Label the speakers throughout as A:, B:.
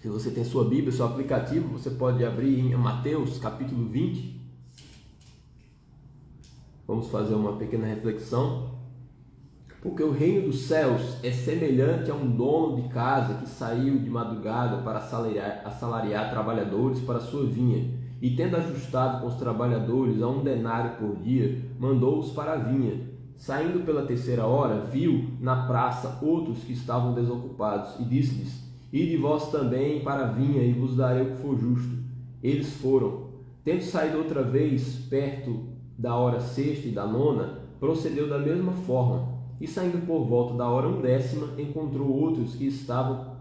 A: Se você tem sua Bíblia, seu aplicativo, você pode abrir em Mateus capítulo 20. Vamos fazer uma pequena reflexão. Porque o reino dos céus é semelhante a um dono de casa que saiu de madrugada para assalariar trabalhadores para sua vinha, e tendo ajustado com os trabalhadores a 1 denário por dia, mandou-os para a vinha. Saindo pela 3ª hora, viu na praça outros que estavam desocupados, e disse-lhes: Ide vós também para a vinha, e vos darei o que for justo. Eles foram. Tendo saído outra vez, perto da hora 6ª e da 9ª, procedeu da mesma forma. E saindo por volta da hora 10ª, encontrou outros que estavam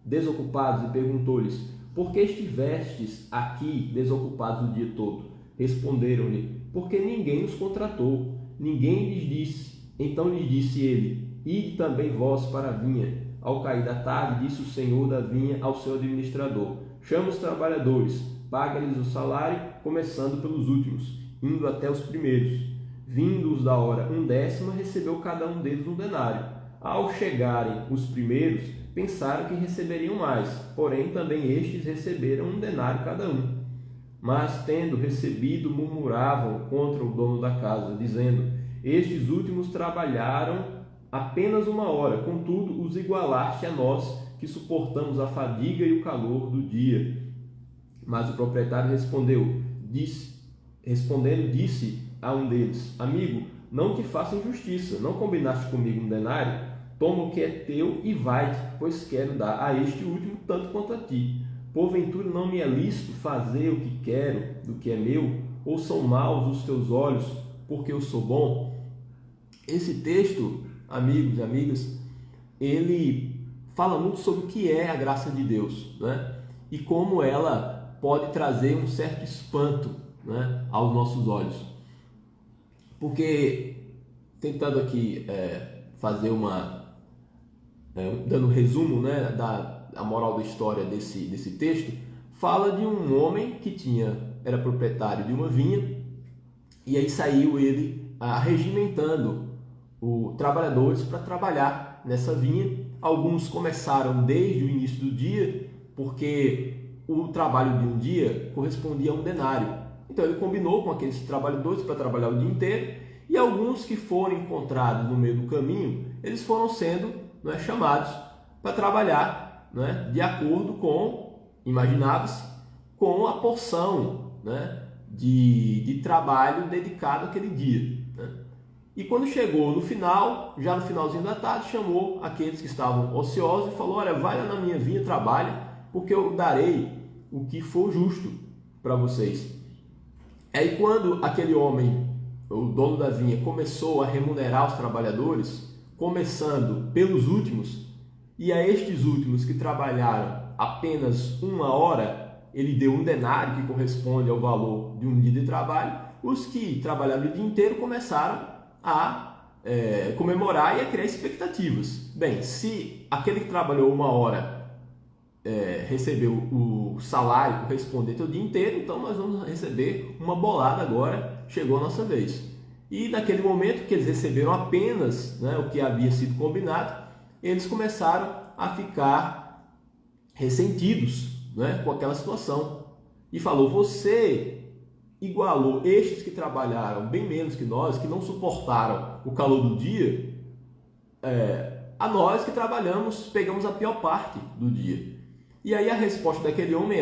A: desocupados e perguntou-lhes: Por que estivestes aqui desocupados o dia todo? Responderam-lhe: Porque ninguém nos contratou, ninguém lhes disse. Então lhes disse ele: Ide também vós para a vinha. Ao cair da tarde, disse o senhor da vinha ao seu administrador: Chama os trabalhadores, paga-lhes o salário, começando pelos últimos, indo até os primeiros. Vindos da hora 10ª, recebeu cada um deles 1 denário. Ao chegarem os primeiros, pensaram que receberiam mais, porém também estes receberam 1 denário cada um. Mas, tendo recebido, murmuravam contra o dono da casa, dizendo: Estes últimos trabalharam apenas 1 hora, contudo os igualaste a nós, que suportamos a fadiga e o calor do dia. Mas o proprietário respondendo, disse a um deles: Amigo, não te faça injustiça, não combinaste comigo 1 denário? Toma o que é teu e vai-te, pois quero dar a este último tanto quanto a ti. Porventura não me é lícito fazer o que quero do que é meu? Ou são maus os teus olhos, porque eu sou bom? Esse texto, amigos e amigas, ele fala muito sobre o que é a graça de Deus, né? E como ela pode trazer um certo espanto, né, aos nossos olhos. Porque, tentando aqui fazer dando um resumo, né, da moral da história desse texto, fala de um homem que era proprietário de uma vinha, e aí saiu ele regimentando os trabalhadores para trabalhar nessa vinha. Alguns começaram desde o início do dia, porque o trabalho de um dia correspondia a 1 denário. Então ele combinou com aqueles trabalhadores para trabalhar o dia inteiro, e alguns que foram encontrados no meio do caminho, eles foram sendo, né, chamados para trabalhar, né, de acordo com, imaginava-se, com a porção, né, de trabalho dedicado àquele dia, né? E quando chegou no final, já no finalzinho da tarde, chamou aqueles que estavam ociosos e falou: Olha, vai lá na minha vinha, trabalha, porque eu darei o que for justo para vocês. Aí quando aquele homem, o dono da vinha, começou a remunerar os trabalhadores, começando pelos últimos, e a estes últimos que trabalharam apenas 1 hora, ele deu 1 denário, que corresponde ao valor de um dia de trabalho. Os que trabalharam o dia inteiro começaram a comemorar e a criar expectativas. Bem, se aquele que trabalhou 1 hora recebeu o salário correspondente ao dia inteiro, então nós vamos receber uma bolada agora, chegou a nossa vez. E naquele momento que eles receberam apenas, né, o que havia sido combinado, eles começaram a ficar ressentidos, né, com aquela situação. E falou: Você igualou estes que trabalharam bem menos que nós, que não suportaram o calor do dia, a nós que trabalhamos, pegamos a pior parte do dia. E aí a resposta daquele homem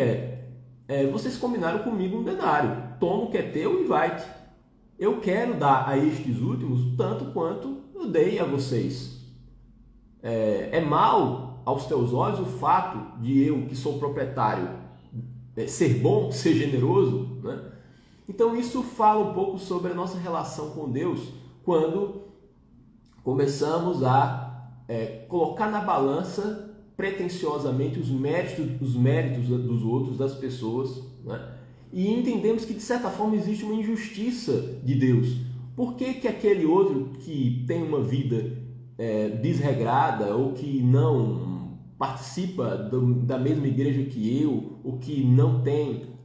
A: vocês combinaram comigo 1 denário, toma o que é teu e vai-te. Eu quero dar a estes últimos tanto quanto eu dei a vocês. É mal aos teus olhos o fato de eu, que sou proprietário, ser bom, ser generoso, né? Então isso fala um pouco sobre a nossa relação com Deus, quando começamos a colocar na balança pretensiosamente os méritos dos outros, das pessoas, né? E entendemos que de certa forma existe uma injustiça de Deus. Por que aquele outro que tem uma vida desregrada, ou que não participa da mesma igreja que eu, ou que não tem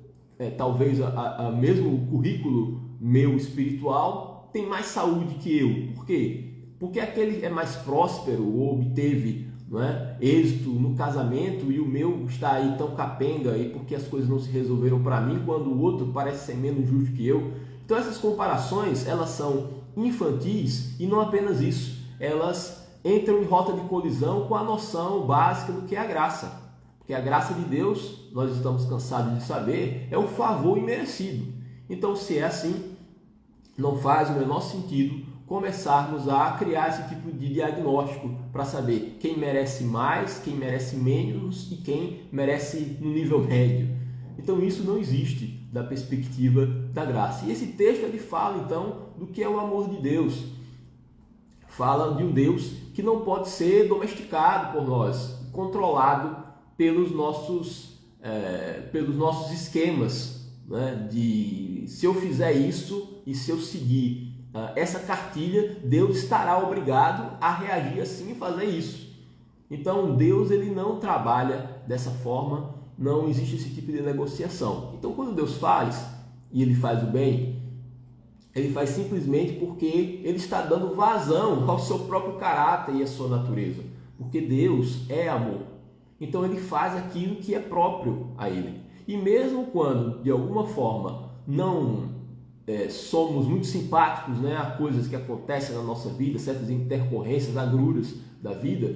A: talvez a mesmo currículo meu espiritual, tem mais saúde que eu? Por quê? Porque aquele é mais próspero, ou obteve não é? Êxito no casamento e o meu está aí tão capenga e porque as coisas não se resolveram para mim quando o outro parece ser menos justo que eu. Então essas comparações, elas são infantis e não apenas isso, elas entram em rota de colisão com a noção básica do que é a graça. Porque a graça de Deus, nós estamos cansados de saber, é o favor imerecido. Então, se é assim, não faz o menor sentido começarmos a criar esse tipo de diagnóstico para saber quem merece mais, quem merece menos e quem merece no nível médio. Então isso não existe da perspectiva da graça. E esse texto ele fala então do que é o amor de Deus. Fala de um Deus que não pode ser domesticado por nós, controlado pelos nossos esquemas, né? De se eu fizer isso e se eu seguir essa cartilha, Deus estará obrigado a reagir assim e fazer isso. Então Deus ele não trabalha dessa forma, não existe esse tipo de negociação. Então quando Deus faz, e ele faz o bem, ele faz simplesmente porque ele está dando vazão ao seu próprio caráter e à sua natureza. Porque Deus é amor. Então ele faz aquilo que é próprio a ele. E mesmo quando de alguma forma não somos muito simpáticos, né, a coisas que acontecem na nossa vida, certas intercorrências, agruras da vida,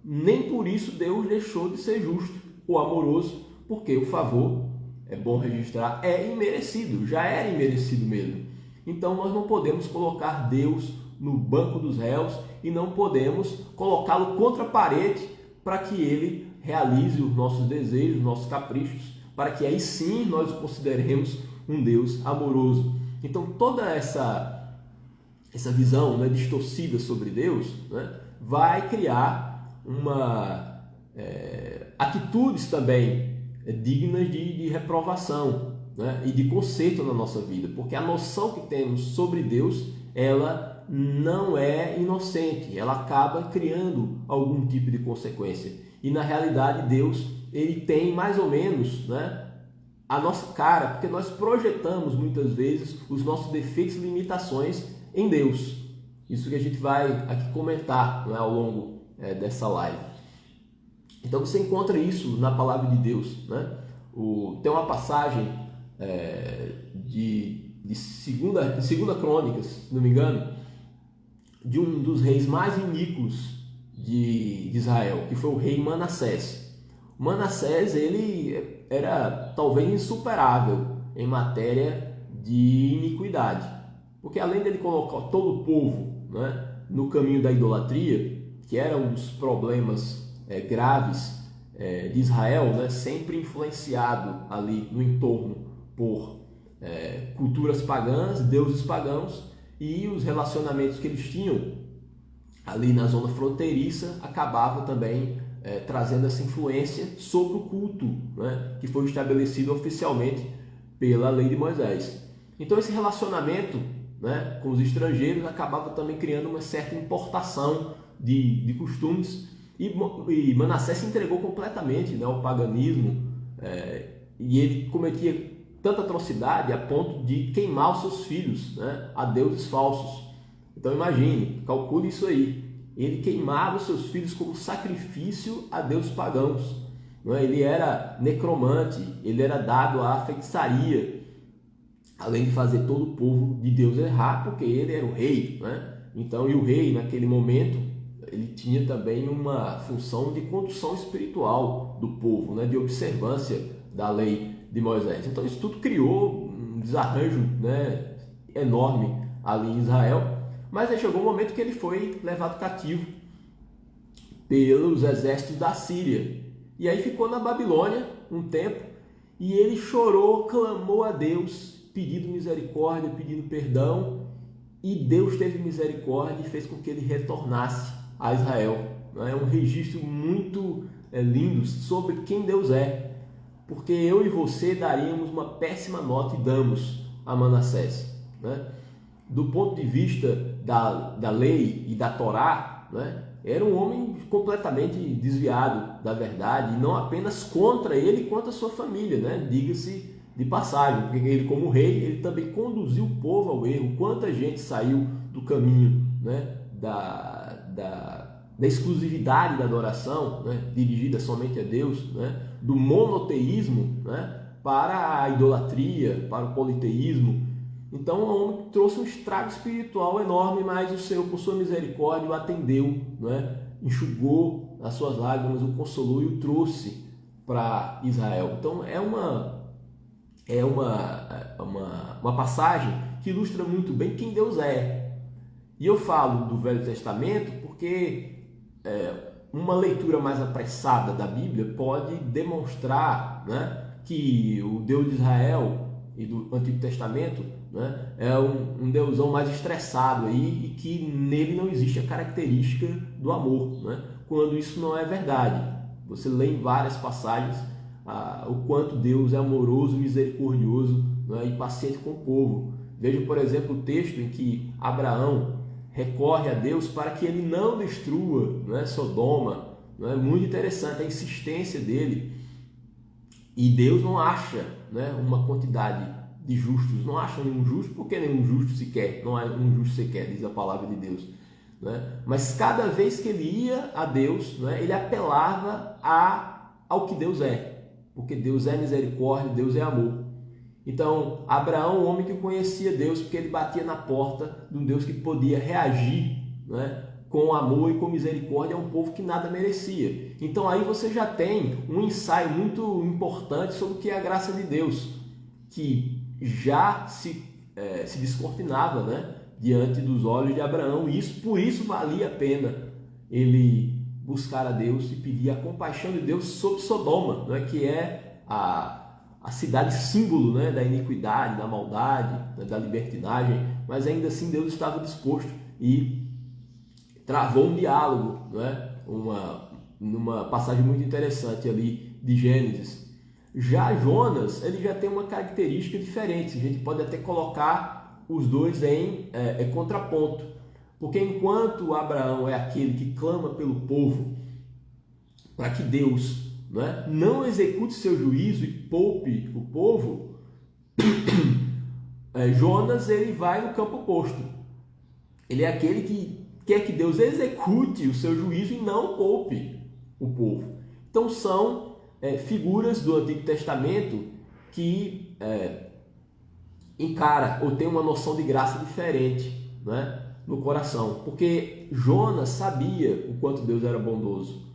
A: nem por isso Deus deixou de ser justo ou amoroso, porque o favor, é bom registrar, é imerecido, já era imerecido mesmo. Então nós não podemos colocar Deus no banco dos réus e não podemos colocá-lo contra a parede para que ele realize os nossos desejos, os nossos caprichos, para que aí sim nós o consideremos um Deus amoroso. Então toda essa visão, né, distorcida sobre Deus, né, vai criar atitudes também dignas de reprovação, né, e de conserto na nossa vida, porque a noção que temos sobre Deus, ela não é inocente, ela acaba criando algum tipo de consequência. E na realidade Deus ele tem mais ou menos, né, a nossa cara, porque nós projetamos muitas vezes os nossos defeitos e limitações em Deus. Isso que a gente vai aqui comentar, né, ao longo dessa live. Então você encontra isso na palavra de Deus, né? Tem uma passagem de segunda Crônicas, se não me engano, de um dos reis mais iníquos de Israel, que foi o rei Manassés. Manassés ele era talvez insuperável em matéria de iniquidade, porque além dele colocar todo o povo, né, no caminho da idolatria, que era um dos problemas graves de Israel, né, sempre influenciado ali no entorno por culturas pagãs, deuses pagãos, e os relacionamentos que eles tinham ali na zona fronteiriça acabavam também trazendo essa influência sobre o culto, né, que foi estabelecido oficialmente pela lei de Moisés. Então esse relacionamento, né, com os estrangeiros acabava também criando uma certa importação de costumes, e Manassés se entregou completamente, né, ao paganismo, e ele cometia tanta atrocidade a ponto de queimar os seus filhos, né, a deuses falsos. Então imagine, calcule isso aí. Ele queimava os seus filhos como sacrifício a deuses pagãos. Não é? Ele era necromante, ele era dado à feitiçaria, além de fazer todo o povo de Deus errar, porque ele era o rei. Né? Então, e o rei, naquele momento, ele tinha também uma função de condução espiritual do povo, né? De observância da lei de Moisés. Então, isso tudo criou um desarranjo, né, enorme ali em Israel. Mas aí chegou o momento que ele foi levado cativo pelos exércitos da Síria. E aí ficou na Babilônia um tempo, e ele chorou, clamou a Deus, pedindo misericórdia, pedindo perdão, e Deus teve misericórdia e fez com que ele retornasse a Israel. É um registro muito lindo sobre quem Deus é, porque eu e você daríamos uma péssima nota e damos a Manassés, né? Do ponto de vista da lei e da Torá, né, era um homem completamente desviado da verdade, e não apenas contra ele, quanto a sua família, né? Diga-se de passagem, porque ele, como rei, ele também conduziu o povo ao erro. Quanta gente saiu do caminho, né, da exclusividade da adoração, né, dirigida somente a Deus, né, do monoteísmo, né, para a idolatria, para o politeísmo. Então o homem trouxe um estrago espiritual enorme, mas o Senhor, por sua misericórdia, o atendeu, né, enxugou as suas lágrimas, o consolou e o trouxe para Israel. Então é uma passagem que ilustra muito bem quem Deus é. E eu falo do Velho Testamento porque uma leitura mais apressada da Bíblia pode demonstrar, né, que o Deus de Israel e do Antigo Testamento, né, é um Deusão mais estressado aí, e que nele não existe a característica do amor, né, quando isso não é verdade. Você lê em várias passagens o quanto Deus é amoroso, misericordioso, né, e paciente com o povo. Veja, por exemplo, o texto em que Abraão recorre a Deus para que ele não destrua, né, Sodoma. É muito interessante a insistência dele. E Deus não acha, né, uma quantidade de justos, não acha nenhum justo, porque nenhum justo sequer, não há um justo sequer, diz a palavra de Deus. Né? Mas cada vez que ele ia a Deus, né, ele apelava ao que Deus é, porque Deus é misericórdia, Deus é amor. Então, Abraão, um homem que conhecia Deus, porque ele batia na porta de um Deus que podia reagir, né, com amor e com misericórdia a um povo que nada merecia. Então aí você já tem um ensaio muito importante sobre o que é a graça de Deus, que já se descortinava, né, diante dos olhos de Abraão, e por isso valia a pena ele buscar a Deus e pedir a compaixão de Deus sobre Sodoma, né, que é a cidade símbolo, né, da iniquidade, da maldade, né, da libertinagem, mas ainda assim Deus estava disposto e travou um diálogo, né, numa passagem muito interessante ali de Gênesis. Já Jonas, ele já tem uma característica diferente, a gente pode até colocar os dois em contraponto, porque enquanto Abraão é aquele que clama pelo povo para que Deus, né, não execute seu juízo e poupe o povo, Jonas ele vai no campo oposto. Ele é aquele que quer que Deus execute o seu juízo e não poupe o povo. Então são figuras do Antigo Testamento que encara ou tem uma noção de graça diferente, né, no coração. Porque Jonas sabia o quanto Deus era bondoso.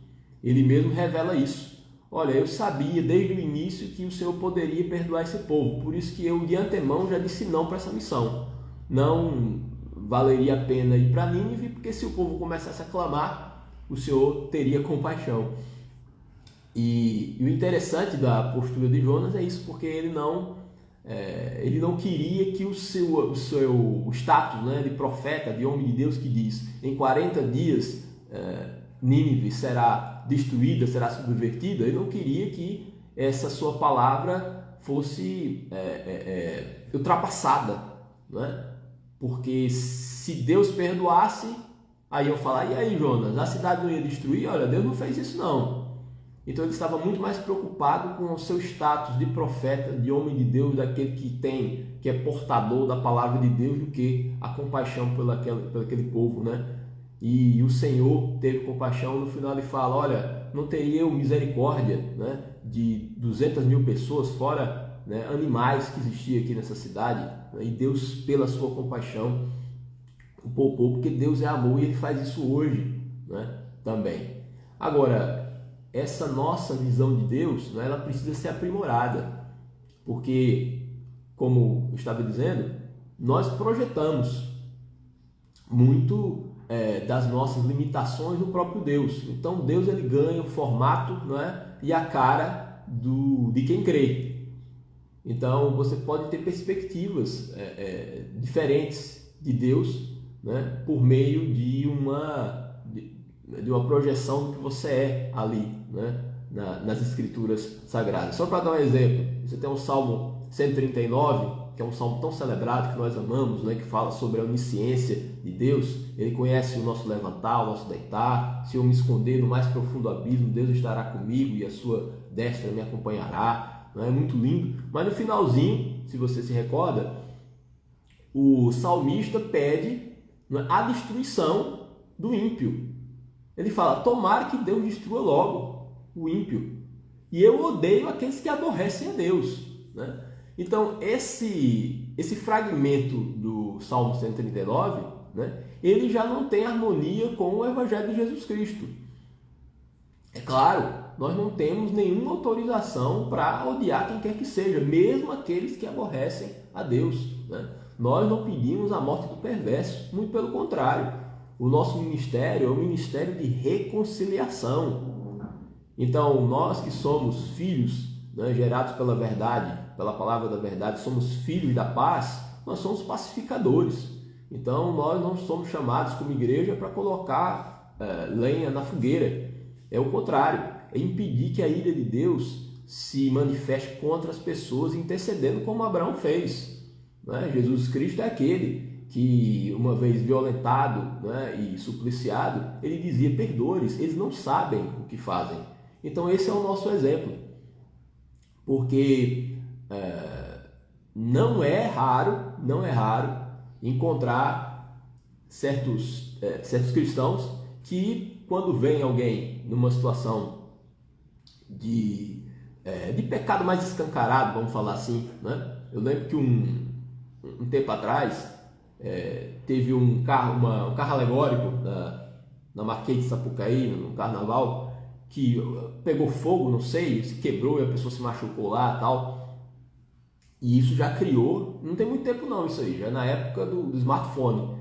A: Ele mesmo revela isso. Olha, eu sabia desde o início que o Senhor poderia perdoar esse povo. Por isso que eu de antemão já disse não para essa missão. Não valeria a pena ir para Nínive, porque se o povo começasse a clamar, o Senhor teria compaixão. E o interessante da postura de Jonas é isso, porque ele não queria que o seu status, né, de profeta, de homem de Deus que diz, em 40 dias Nínive será destruída, será subvertida, ele não queria que essa sua palavra fosse ultrapassada, né? Porque se Deus perdoasse, aí eu falar, e aí Jonas, a cidade não ia destruir? Olha, Deus não fez isso não. Então ele estava muito mais preocupado com o seu status de profeta, de homem de Deus, daquele que é portador da palavra de Deus, do que a compaixão pelo aquele povo, né? E o Senhor teve compaixão. No final ele fala, olha, não teria eu misericórdia, né, de 200 mil pessoas, fora, né, animais que existiam aqui nessa cidade, né? E Deus, pela sua compaixão, o poupou, porque Deus é amor e Ele faz isso hoje, né, também. Agora, essa nossa visão de Deus, né, ela precisa ser aprimorada, porque, como eu estava dizendo, nós projetamos muito das nossas limitações no próprio Deus. Então Deus ele ganha o formato, né, e a cara de quem crê. Então você pode ter perspectivas diferentes de Deus, né, por meio de uma projeção do que você é ali, né, nas escrituras sagradas. Só para dar um exemplo, você tem o Salmo 139, que é um salmo tão celebrado, que nós amamos, né, que fala sobre a onisciência de Deus. Ele conhece o nosso levantar, o nosso deitar. Se eu me esconder no mais profundo abismo, Deus estará comigo e a sua destra me acompanhará. É muito lindo. Mas no finalzinho, se você se recorda, o salmista pede a destruição do ímpio. Ele fala: tomara que Deus destrua logo o ímpio. E eu odeio aqueles que aborrecem a Deus, né? Então, esse fragmento do Salmo 139, né, ele já não tem harmonia com o Evangelho de Jesus Cristo. É claro, nós não temos nenhuma autorização para odiar quem quer que seja, mesmo aqueles que aborrecem a Deus, né? Nós não pedimos a morte do perverso, muito pelo contrário. O nosso ministério é um ministério de reconciliação. Então, nós que somos filhos, né, gerados pela verdade, pela palavra da verdade, somos filhos da paz, nós somos pacificadores. Então, nós não somos chamados como igreja para colocar lenha na fogueira. É o contrário, é impedir que a ira de Deus se manifeste contra as pessoas, intercedendo como Abraão fez, né? Jesus Cristo é aquele que, uma vez violentado, né, e supliciado, ele dizia: perdoe-lhes, eles não sabem o que fazem. Então esse é o nosso exemplo, porque não é raro encontrar certos cristãos que, quando vem alguém numa situação de pecado mais escancarado, vamos falar assim, né? Eu lembro que um tempo atrás teve um carro alegórico na Marquês de Sapucaí, no carnaval, que pegou fogo, não sei, se quebrou e a pessoa se machucou lá e tal. E isso já criou, não tem muito tempo não isso aí, já na época do smartphone.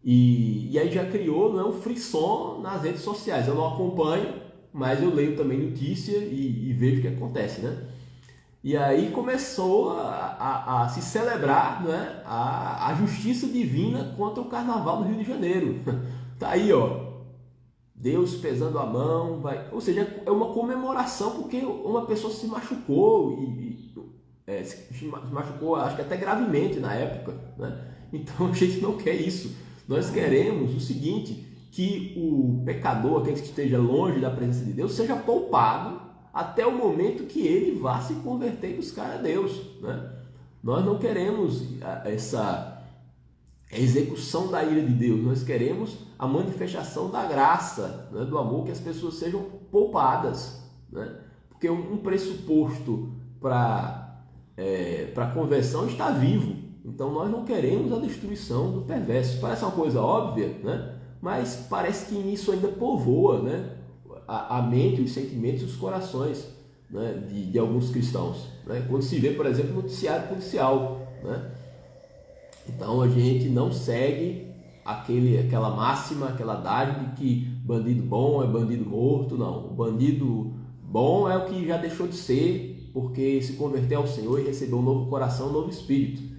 A: E aí já criou, não é, um frisson nas redes sociais. Eu não acompanho, mas eu leio também notícia e vejo o que acontece, né? E aí começou a se celebrar, né, a justiça divina contra o carnaval do Rio de Janeiro. Tá aí, ó, Deus pesando a mão, ou seja, é uma comemoração porque uma pessoa se machucou se machucou, acho que até gravemente na época, né? Então a gente não quer isso. Nós queremos o seguinte: que o pecador, aquele que esteja longe da presença de Deus, seja poupado até o momento que ele vá se converter e buscar a Deus, né? Nós não queremos essa execução da ira de Deus, nós queremos a manifestação da graça, né, do amor, que as pessoas sejam poupadas, né? Porque um pressuposto para conversão está vivo. Então nós não queremos a destruição do perverso. Parece uma coisa óbvia, né? Mas parece que isso ainda povoa, né, a mente, os sentimentos e os corações, né, de alguns cristãos, né? Quando se vê, por exemplo, noticiário policial, né? Então a gente não segue aquela máxima, aquela dádiva de que bandido bom é bandido morto. Não, o bandido bom é o que já deixou de ser, porque se converteu ao Senhor e recebeu um novo coração, um novo espírito.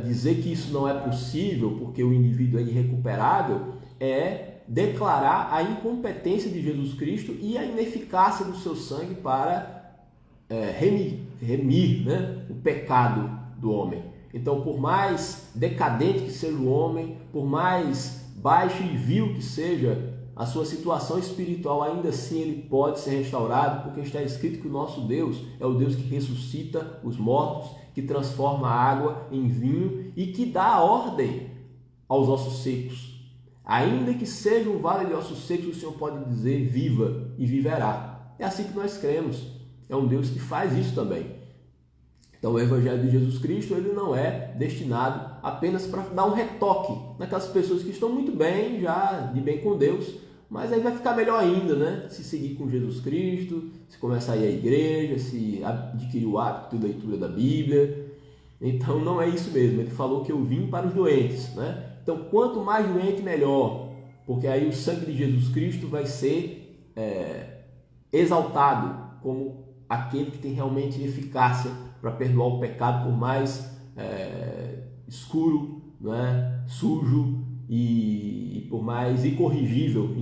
A: Dizer que isso não é possível porque o indivíduo é irrecuperável é declarar a incompetência de Jesus Cristo e a ineficácia do seu sangue para remir, né, o pecado do homem. Então, por mais decadente que seja o homem, por mais baixo e vil que seja a sua situação espiritual, ainda assim ele pode ser restaurado, porque está escrito que o nosso Deus é o Deus que ressuscita os mortos, que transforma a água em vinho e que dá ordem aos ossos secos. Ainda que seja um vale de ossos secos, o Senhor pode dizer: viva, e viverá. É assim que nós cremos. É um Deus que faz isso também. Então o Evangelho de Jesus Cristo, ele não é destinado apenas para dar um retoque naquelas pessoas que estão muito bem, já de bem com Deus, mas aí vai ficar melhor ainda, né? Se seguir com Jesus Cristo, se começar a ir à igreja, se adquirir o hábito de leitura da Bíblia. Então não é isso mesmo. Ele falou que eu vim para os doentes, né? Então quanto mais doente, melhor, porque aí o sangue de Jesus Cristo vai ser exaltado como aquele que tem realmente eficácia para perdoar o pecado, por mais escuro, né, sujo e por mais incorrigível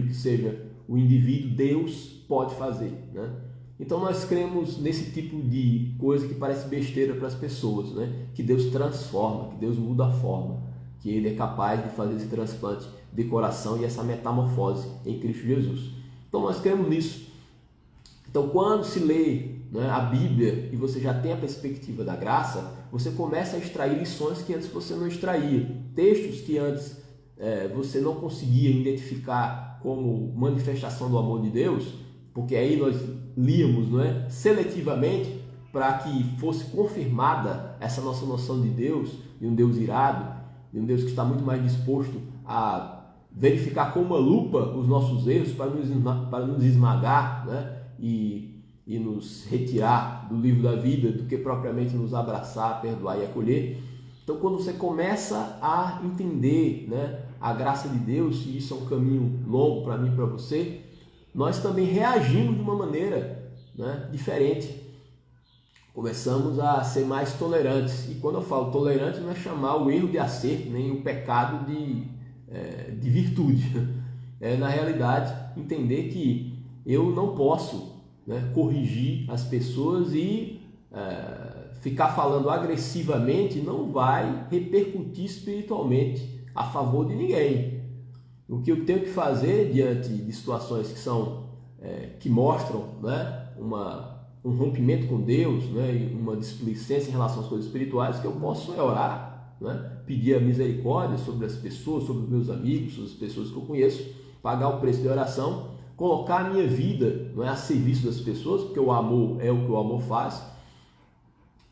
A: que seja o indivíduo, Deus pode fazer, né? Então nós cremos nesse tipo de coisa que parece besteira para as pessoas, né? Que Deus transforma, que Deus muda a forma, que Ele é capaz de fazer esse transplante de coração e essa metamorfose em Cristo Jesus. Então nós cremos nisso. Então quando se lê, né, a Bíblia e você já tem a perspectiva da graça, você começa a extrair lições que antes você não extraía, textos que antes você não conseguia identificar como manifestação do amor de Deus, porque aí nós líamos, não é, seletivamente, para que fosse confirmada essa nossa noção de Deus, de um Deus irado, de um Deus que está muito mais disposto a verificar com uma lupa os nossos erros para nos esmagar, né, e nos retirar do livro da vida do que propriamente nos abraçar, perdoar e acolher. Então, quando você começa a entender, né, a graça de Deus, e isso é um caminho longo para mim e para você, nós também reagimos de uma maneira, né, diferente. Começamos a ser mais tolerantes. E quando eu falo tolerante, não é chamar o erro de acerto, nem o pecado de virtude. É, na realidade, entender que eu não posso, né, corrigir as pessoas e ficar falando agressivamente não vai repercutir espiritualmente a favor de ninguém. O que eu tenho que fazer diante de situações que mostram, né, um rompimento com Deus, né, e uma displicência em relação às coisas espirituais, que eu posso orar, né, pedir a misericórdia sobre as pessoas, sobre os meus amigos, sobre as pessoas que eu conheço, pagar o preço de oração, colocar a minha vida, não é, a serviço das pessoas, porque o amor é o que o amor faz.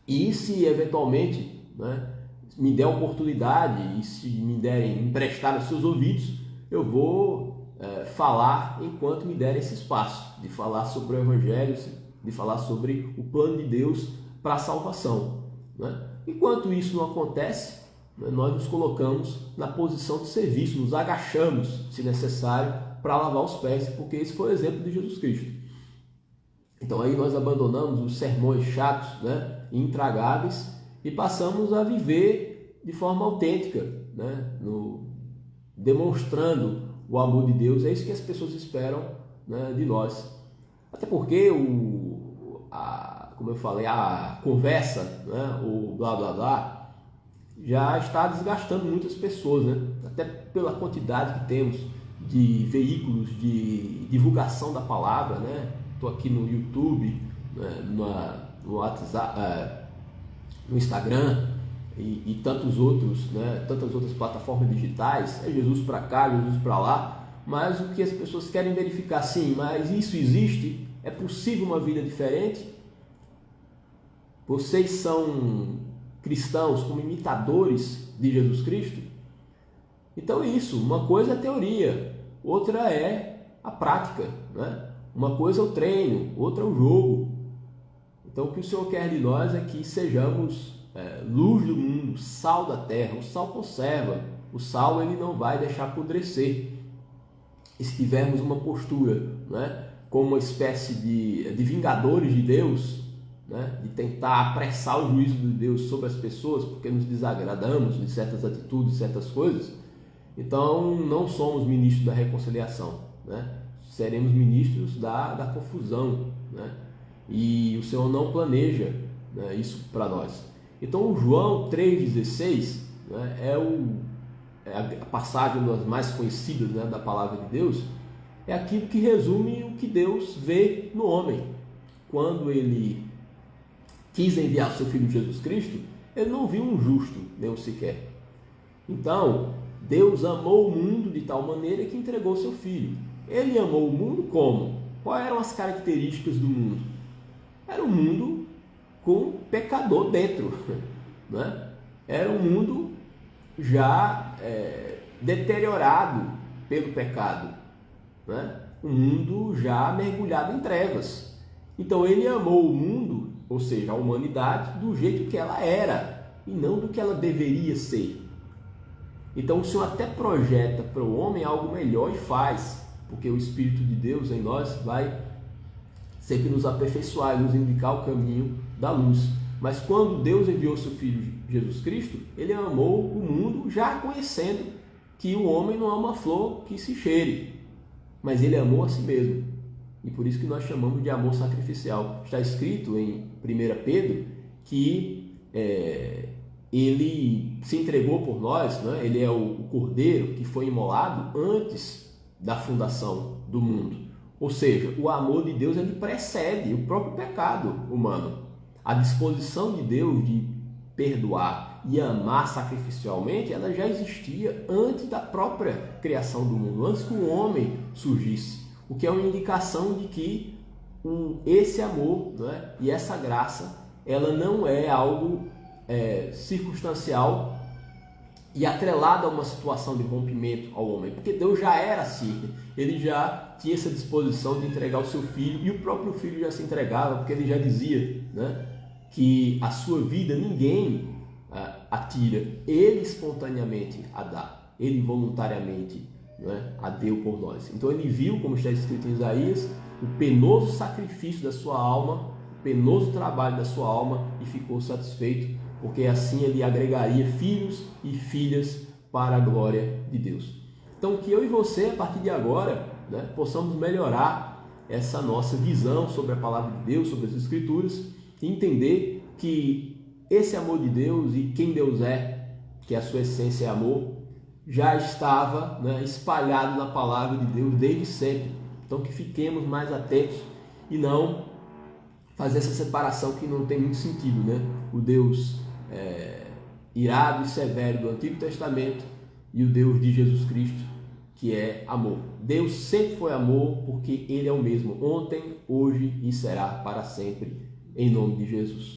A: E se eventualmente, né, me der oportunidade e se me emprestar os seus ouvidos, eu vou falar enquanto me derem esse espaço, de falar sobre o Evangelho, de falar sobre o plano de Deus para a salvação, né? Enquanto isso não acontece, né, nós nos colocamos na posição de serviço, nos agachamos, se necessário, para lavar os pés, porque esse foi o exemplo de Jesus Cristo. Então aí nós abandonamos os sermões chatos, né, e intragáveis, e passamos a viver de forma autêntica, né, demonstrando o amor de Deus. É isso que as pessoas esperam, né, de nós. Até porque, como eu falei, a conversa, né, o blá blá blá, já está desgastando muitas pessoas, né? Até pela quantidade que temos de veículos de divulgação da palavra, né? Estou aqui no YouTube, né, no WhatsApp, no Instagram e tantos outros, né, tantas outras plataformas digitais. É Jesus para cá, Jesus para lá. Mas o que as pessoas querem verificar, sim, mas isso existe? É possível uma vida diferente? Vocês são cristãos como imitadores de Jesus Cristo? Então é isso, uma coisa é a teoria, outra é a prática, né? Uma coisa é o treino, outra é o jogo. Então o que o Senhor quer de nós é que sejamos luz do mundo, sal da terra. O sal conserva, o sal ele não vai deixar apodrecer. E se tivermos uma postura, né, como uma espécie de vingadores de Deus, né, de tentar apressar o juízo de Deus sobre as pessoas porque nos desagradamos de certas atitudes, certas coisas, então não somos ministros da reconciliação, né? Seremos ministros da confusão, né? E o Senhor não planeja, né, isso para nós. Então o João 3,16, né, é a passagem das mais conhecidas, né, da palavra de Deus. É aquilo que resume o que Deus vê no homem. Quando ele quis enviar o seu Filho Jesus Cristo, ele não viu um justo, nem um sequer. Então, Deus amou o mundo de tal maneira que entregou o seu Filho. Ele amou o mundo como? Quais eram as características do mundo? Era um mundo com pecador dentro, né? Era um mundo já deteriorado pelo pecado, né? Um mundo já mergulhado em trevas. Então ele amou o mundo, ou seja, a humanidade, do jeito que ela era e não do que ela deveria ser. Então o Senhor até projeta para o homem algo melhor e faz, porque o Espírito de Deus em nós vai sempre nos aperfeiçoar e nos indicar o caminho da luz. Mas quando Deus enviou seu Filho Jesus Cristo, ele amou o mundo já conhecendo que o homem não é uma flor que se cheire, mas ele amou a si mesmo. E por isso que nós chamamos de amor sacrificial. Está escrito em 1 Pedro que ele se entregou por nós, né? Ele é o cordeiro que foi imolado antes da fundação do mundo. Ou seja, o amor de Deus ele precede o próprio pecado humano. A disposição de Deus de perdoar perdoar e amar sacrificialmente, ela já existia antes da própria criação do mundo, antes que o homem surgisse, o que é uma indicação de que esse amor, né, e essa graça, ela não é algo circunstancial e atrelada a uma situação de rompimento ao homem, porque Deus já era assim, ele já tinha essa disposição de entregar o seu filho, e o próprio filho já se entregava, porque ele já dizia, né, que a sua vida ninguém a tira, ele espontaneamente a dá, ele voluntariamente, né, a deu por nós. Então ele viu, como está escrito em Isaías, o penoso sacrifício da sua alma, o penoso trabalho da sua alma, e ficou satisfeito, porque assim ele agregaria filhos e filhas para a glória de Deus. Então que eu e você, a partir de agora, né, possamos melhorar essa nossa visão sobre a palavra de Deus, sobre as Escrituras, e entender que esse amor de Deus e quem Deus é, que a sua essência é amor, já estava, né, espalhado na palavra de Deus desde sempre. Então que fiquemos mais atentos e não fazer essa separação que não tem muito sentido, né? O Deus irado e severo do Antigo Testamento e o Deus de Jesus Cristo, que é amor. Deus sempre foi amor, porque Ele é o mesmo ontem, hoje e será para sempre, em nome de Jesus.